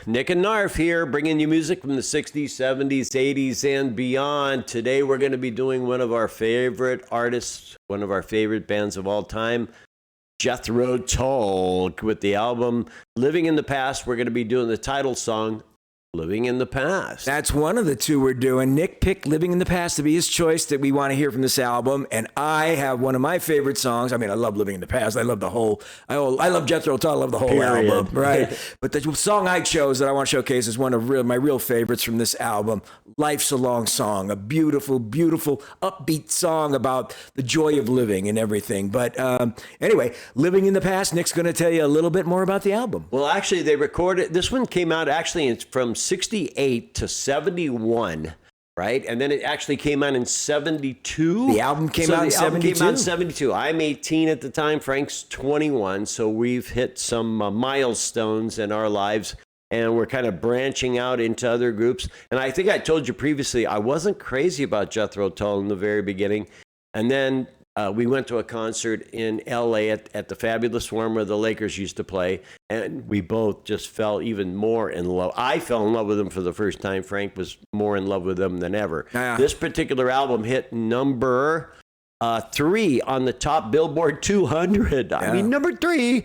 Nick and Knarf here, bringing you music from the 60s, 70s, 80s, and beyond. Today we're going to be doing one of our favorite artists, one of our favorite bands of all time, Jethro Tull, with the album Living in the Past. We're going to be doing the title song, Living in the Past. That's one of the two we're doing. Nick picked Living in the Past to be his choice that we want to hear from this album, and I have one of my favorite songs. I mean, I love Living in the Past. I love the whole, I love Jethro Tull. I love the whole album, right? But the song I chose that I want to showcase is one of my real favorites from this album, Lifeisalongsong, a beautiful, beautiful, upbeat song about the joy of living and everything. But anyway, Living in the Past, Nick's going to tell you a little bit more about the album. Well, actually, they recorded, this one came out actually from 68 to 71, right? And then it actually came out in 72. The album came out in 72? Came out in 72. I'm 18 at the time. Frank's 21. So we've hit some milestones in our lives, and we're kind of branching out into other groups. And I think I told you previously, I wasn't crazy about Jethro Tull in the very beginning. And then we went to a concert in L.A. at the Fabulous Forum where the Lakers used to play, and we both just fell even more in love. I fell in love with them for the first time. Frank was more in love with them than ever. This particular album hit number 3 on the top Billboard 200. I mean, number 3.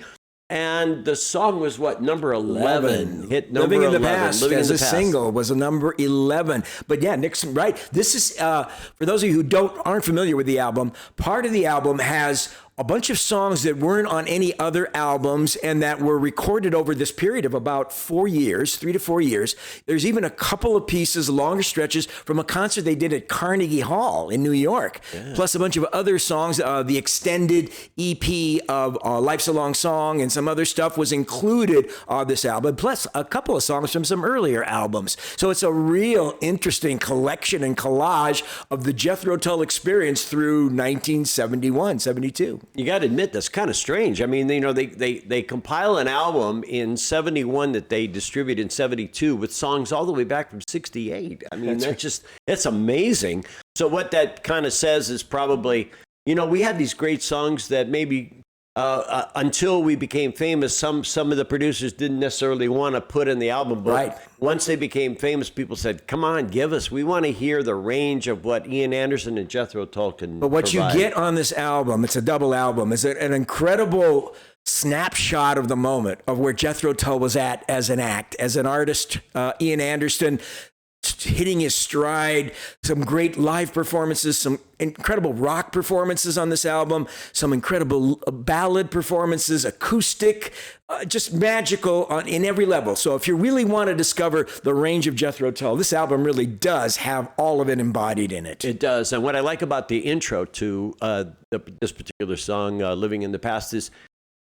And the song was what, number 11? Hit number Living in the 11. Past Living as in a the Past. single was a number 11. But yeah, Nick's right. This is, for those of you who aren't familiar with the album, part of the album has a bunch of songs that weren't on any other albums and that were recorded over this period of about 4 years, 3 to 4 years. There's even a couple of pieces, longer stretches from a concert they did at Carnegie Hall in New York, plus a bunch of other songs. The extended EP of Lifeisalongsong and some other stuff was included on this album, plus a couple of songs from some earlier albums. So it's a real interesting collection and collage of the Jethro Tull experience through 1971, 72. You got to admit, that's kind of strange. I mean, you know, they compile an album in 71 that they distribute in 72 with songs all the way back from 68. I mean, that's amazing. So what that kind of says is probably, you know, we had these great songs that maybe until we became famous, some of the producers didn't necessarily want to put in the album. But once they became famous, people said, come on, give us. We want to hear the range of what Ian Anderson and Jethro Tull can But what provide. you get on this album, it's a double album, is an incredible snapshot of the moment of where Jethro Tull was at as an act, as an artist. Ian Anderson hitting his stride, some great live performances, some incredible rock performances on this album, some incredible ballad performances, acoustic, just magical in every level. So if you really want to discover the range of Jethro Tull, this album really does have all of it embodied in it. It does. And what I like about the intro to this particular song, Living in the Past, is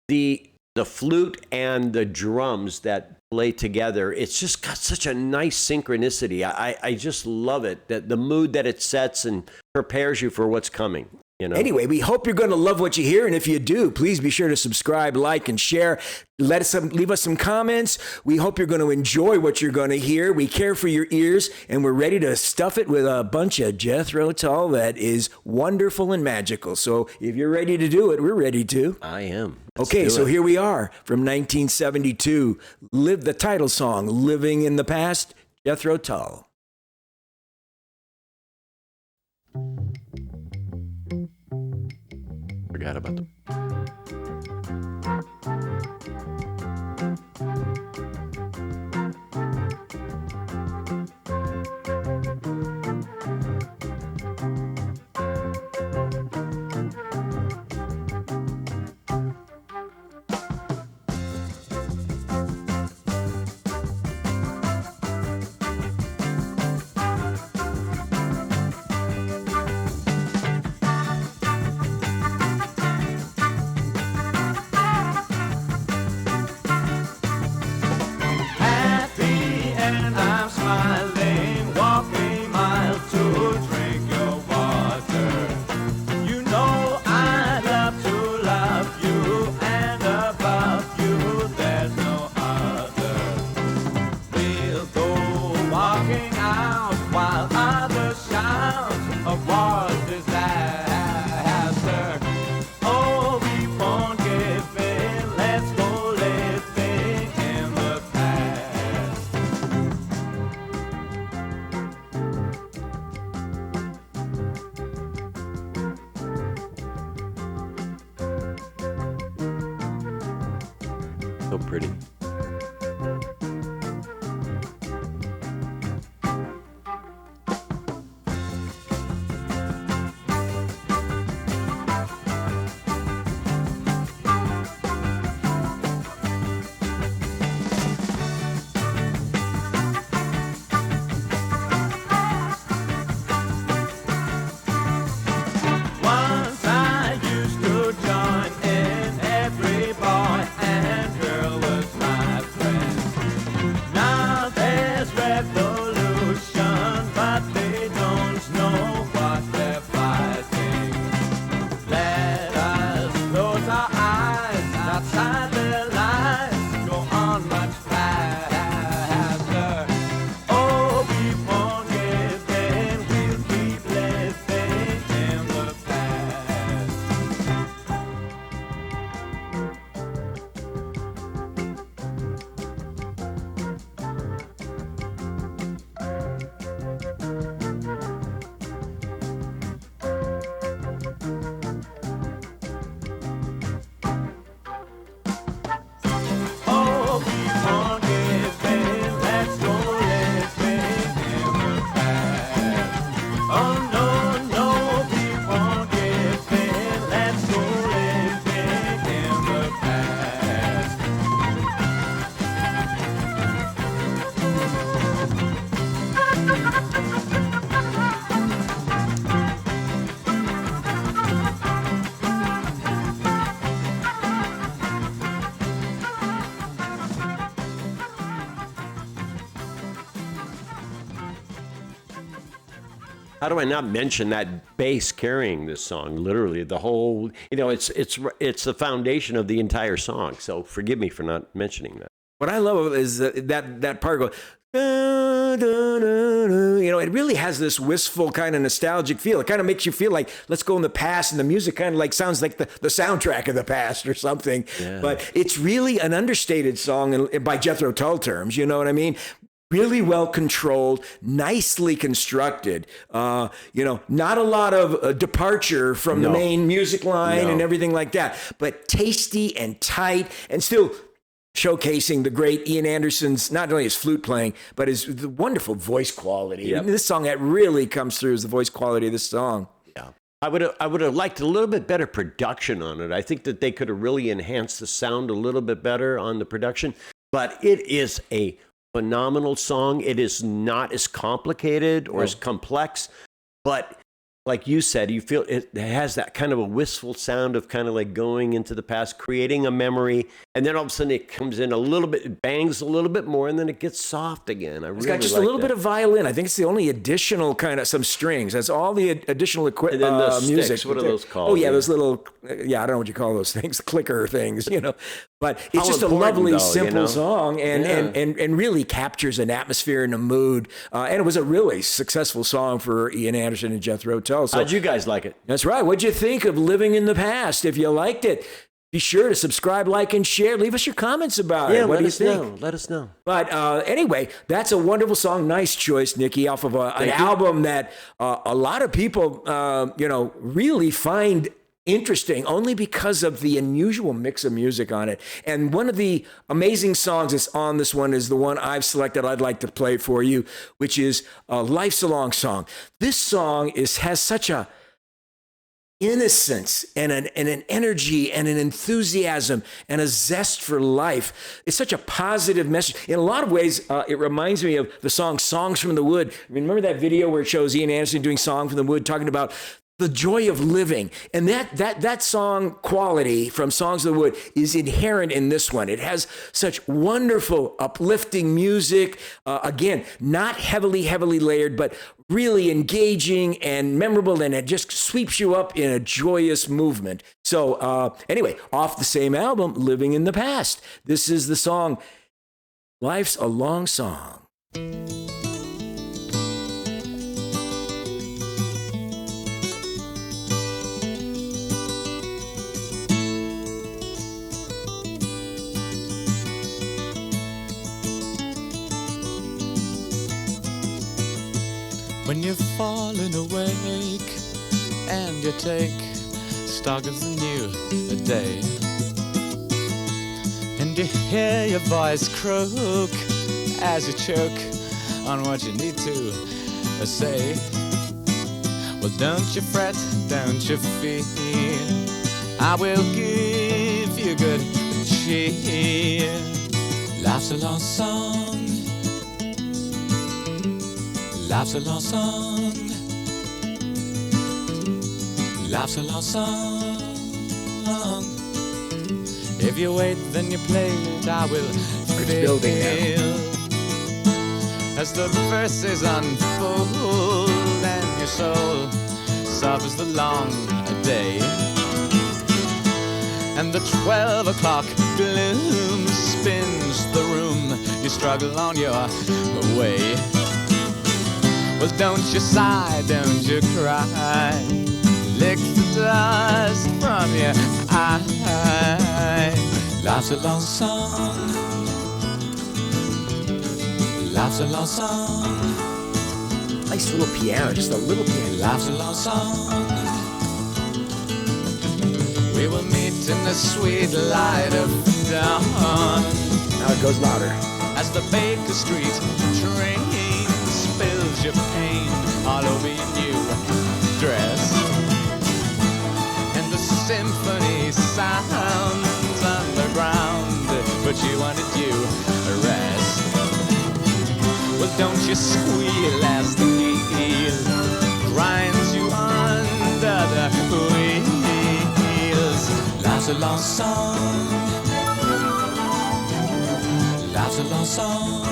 the flute and the drums that play together. It's just got such a nice synchronicity. I just love it, that the mood that it sets and prepares you for what's coming. You know? Anyway, we hope you're going to love what you hear, and if you do, please be sure to subscribe, like, and share. Leave us some comments. We hope you're going to enjoy what you're going to hear. We care for your ears, and we're ready to stuff it with a bunch of Jethro Tull that is wonderful and magical. So if you're ready to do it, we're ready to. I am. Okay, so here we are from 1972. The title song, Living in the Past, Jethro Tull. Forgot about them. So pretty. How do I not mention that bass carrying this song? Literally, the whole, it's the foundation of the entire song. So forgive me for not mentioning that. What I love is that part goes, da, da, da, da. It really has this wistful kind of nostalgic feel. It kind of makes you feel like, let's go in the past, and the music kind of like sounds like the soundtrack of the past or something. Yeah. But it's really an understated song by Jethro Tull terms, you know what I mean? Really well controlled, nicely constructed. Not a lot of departure from the main music line and everything like that, but tasty and tight, and still showcasing the great Ian Anderson's, not only his flute playing, but his wonderful voice quality. Yep. This song, that really comes through, is the voice quality of this song. Yeah. I would have liked a little bit better production on it. I think that they could have really enhanced the sound a little bit better on the production, but it is a phenomenal song. It is not as complicated or as complex, but like you said, you feel it has that kind of a wistful sound of kind of like going into the past, creating a memory, and then all of a sudden it comes in a little bit, it bangs a little bit more, and then it gets soft again. It's got just a little bit of violin. I think it's the only additional kind of some strings. That's all the additional equipment. And then the music. Sticks, what are those called? Oh yeah, those little, I don't know what you call those things, clicker things, But it's just a lovely, simple song, and really captures an atmosphere and a mood. And it was a really successful song for Ian Anderson and Jethro Tull. So, how'd you guys like it? That's right. What'd you think of Living in the Past? If you liked it, be sure to subscribe, like, and share. Leave us your comments about it. What do you think? Let us know. But anyway, that's a wonderful song. Nice choice, Nikki, off of an album that a lot of people, really find interesting, only because of the unusual mix of music on it. And one of the amazing songs that's on this one is the one I've selected I'd like to play for you, which is Lifeisalongsong. This song has such a innocence and an energy and an enthusiasm and a zest for life. It's such a positive message. In a lot of ways, it reminds me of the song Songs from the Wood. Remember that video where it shows Ian Anderson doing Song from the Wood, talking about the joy of living? And that song quality from Songs of the Wood is inherent in this one. It has such wonderful, uplifting music. Again, not heavily layered, but really engaging and memorable, and it just sweeps you up in a joyous movement. So anyway, off the same album, Living in the Past, this is the song, Life's a Long Song. When you're falling awake and you take stock of the new day, and And you hear your voice croak as you choke on what you need to say. Well, don't you fret, don't you fear, I will give you good cheer. Life's a long song, life's a long song, life's a long song. If you wait, then you play it, I will feel as the verses unfold and your soul suffers the long day. And the 12 o'clock gloom spins the room, you struggle on your way. Well, don't you sigh, don't you cry, lick the dust from your eye. Life's a long song, life's a long song. Nice little piano, just a little piano. Life's a long song. We will meet in the sweet light of dawn. Now it goes louder. As the Baker Street train spills your pain all over your new dress. And the symphony sounds underground, but you wanted you a rest. Well, don't you squeal as the heel grinds you under the wheels. Life's a long song, life's a long song,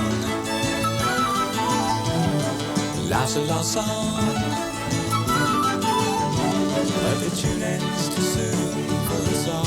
life's a long song. But the tune ends too soon for us all.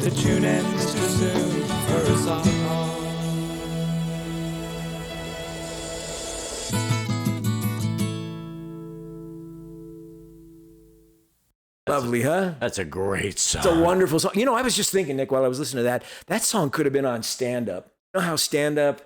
The tune ends too soon for us all. Lovely, huh? That's a great song. It's a wonderful song. You know, I was just thinking, Nick, while I was listening to that song could have been on Stand Up. You know how Stand Up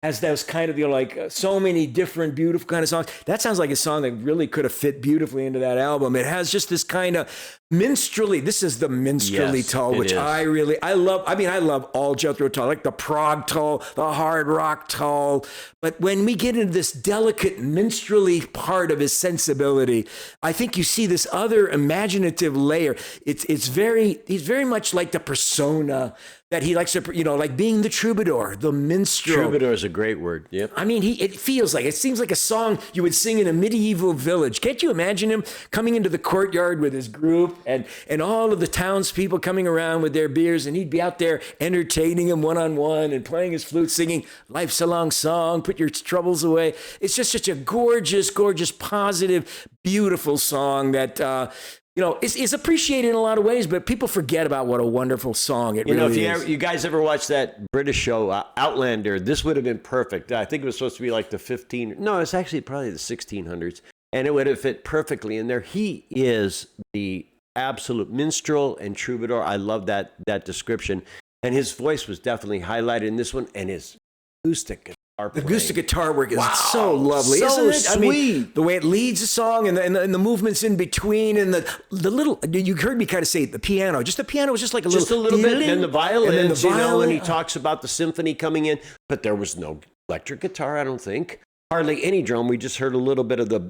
has those kind of, so many different beautiful kind of songs. That sounds like a song that really could have fit beautifully into that album. It has just this kind of minstrelly. This is the minstrelly Tull, which I love. I mean, I love all Jethro Tull, like the prog Tull, the hard rock Tull. But when we get into this delicate minstrelly part of his sensibility, I think you see this other imaginative layer. He's very much like the persona that he likes to, like being the troubadour, the minstrel. Troubadour is a great word. Yep. I mean, it seems like a song you would sing in a medieval village. Can't you imagine him coming into the courtyard with his group and all of the townspeople coming around with their beers, and he'd be out there entertaining them one-on-one and playing his flute, singing lifeisalongsong, put your troubles away. It's just such a gorgeous, gorgeous, positive, beautiful song that, is appreciated in a lot of ways, but people forget about what a wonderful song it really is. If you guys ever watched that British show, Outlander, this would have been perfect. I think it was supposed to be like it's actually probably the 1600s, and it would have fit perfectly in there. He is the absolute minstrel and troubadour. I love that description. And his voice was definitely highlighted in this one, and his acoustic guitar The acoustic guitar work is so lovely, so isn't it? sweet. I mean, the way it leads a song and the movements in between and the little, you heard me kind of say the piano. Just the piano was just like a little bit, and then the violins, and he talks about the symphony coming in, but there was no electric guitar, I don't think. Hardly any drum. We just heard a little bit of the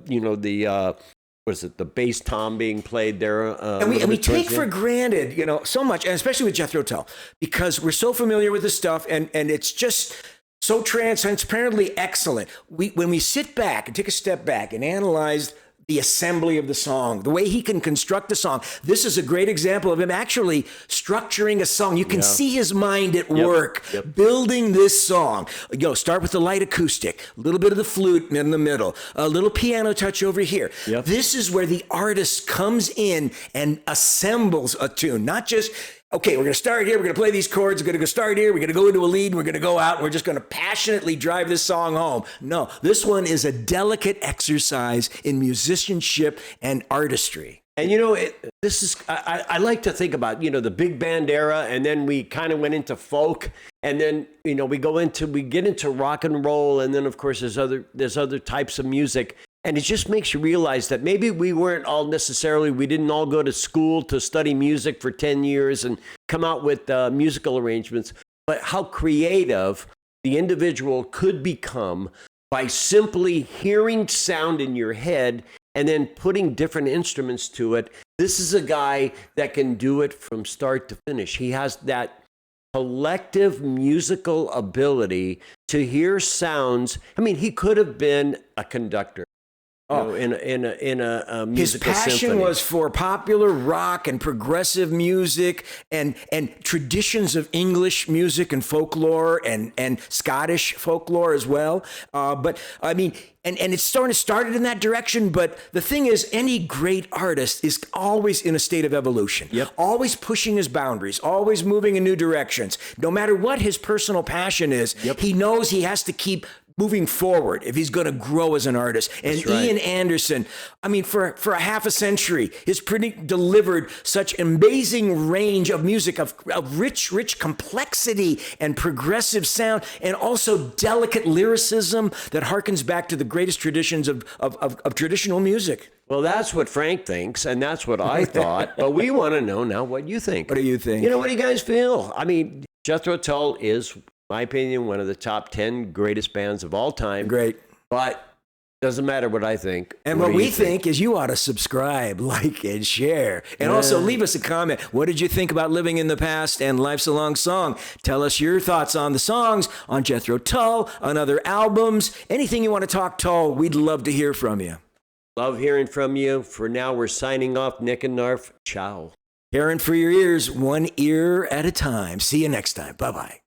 the bass tom being played there. And we take for granted, so much, and especially with Jethro Tull, because we're so familiar with the stuff, and it's just so transparently excellent. When we sit back and take a step back and analyze the assembly of the song, the way he can construct a song. This is a great example of him actually structuring a song. You can see his mind at work building this song. Start with the light acoustic, a little bit of the flute in the middle, a little piano touch over here. This is where the artist comes in and assembles a tune, not just, okay, we're going to start here, we're going to play these chords, we're going to go start here, we're going to go into a lead, and we're going to go out, and we're just going to passionately drive this song home. No, this one is a delicate exercise in musicianship and artistry. And I like to think about, the big band era, and then we kind of went into folk, and then, we get into rock and roll, and then of course there's other types of music. And it just makes you realize that maybe we didn't all go to school to study music for 10 years and come out with musical arrangements, but how creative the individual could become by simply hearing sound in your head and then putting different instruments to it. This is a guy that can do it from start to finish. He has that collective musical ability to hear sounds. I mean, he could have been a conductor. In a musical His passion symphony. was for popular rock and progressive music and traditions of English music and folklore and Scottish folklore as well. But I mean, and it started in that direction. But the thing is, any great artist is always in a state of evolution, always pushing his boundaries, always moving in new directions. No matter what his personal passion is, he knows he has to keep moving forward if he's going to grow as an artist. And Ian Anderson, I mean, for a half a century, has delivered such amazing range of music, of rich complexity and progressive sound, and also delicate lyricism that harkens back to the greatest traditions of traditional music. Well, that's what Frank thinks, and that's what I thought. But we want to know now what you think. What do you think? What do you guys feel? I mean, Jethro Tull is, in my opinion, one of the top 10 greatest bands of all time. Great. But doesn't matter what I think. And what we think is you ought to subscribe, like, and share. And also leave us a comment. What did you think about Living in the Past and Life's a Long Song? Tell us your thoughts on the songs, on Jethro Tull, on other albums. Anything you want to talk Tull, we'd love to hear from you. Love hearing from you. For now, we're signing off. Nick and Knarf. Ciao. Caring for your ears, one ear at a time. See you next time. Bye-bye.